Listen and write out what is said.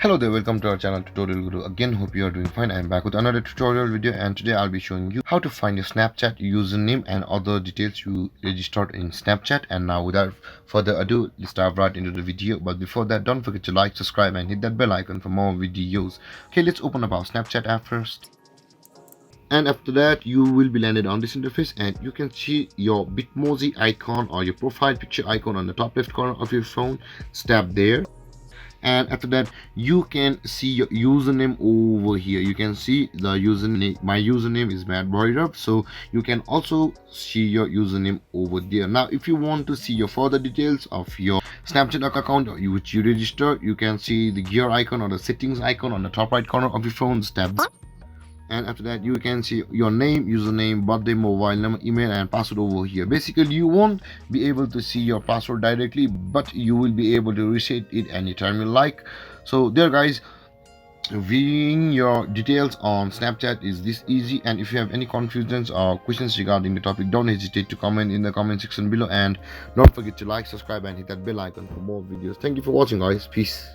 Hello there, welcome to our channel Tutorial Guru. Again, hope you are doing fine. I am back with another tutorial video, and today I'll be showing you how to find your Snapchat username and other details you registered in Snapchat. And now without further ado, let's dive right into the video. But before that, don't forget to like, subscribe and hit that bell icon for more videos. Okay, let's open up our Snapchat app first. And after that, you will be landed on this interface, and you can see your Bitmoji icon or your profile picture icon on the top left corner of your phone. Just tap there, and after that you can see your username over here. You can see the username. My username is Matt Bhairav, so you can also see your username over there. Now if you want to see your further details of your Snapchat account which you register, you can see the gear icon or the settings icon on the top right corner of your phone. Just tap, and after that you can see your name, username, birthday, mobile number, email and password over here. Basically you won't be able to see your password directly, but you will be able to reset it anytime you like. So there guys, viewing your details on Snapchat is this easy. And if you have any confusions or questions regarding the topic, don't hesitate to comment in the comment section below, and don't forget to like, subscribe and hit that bell icon for more videos. Thank you for watching guys. Peace.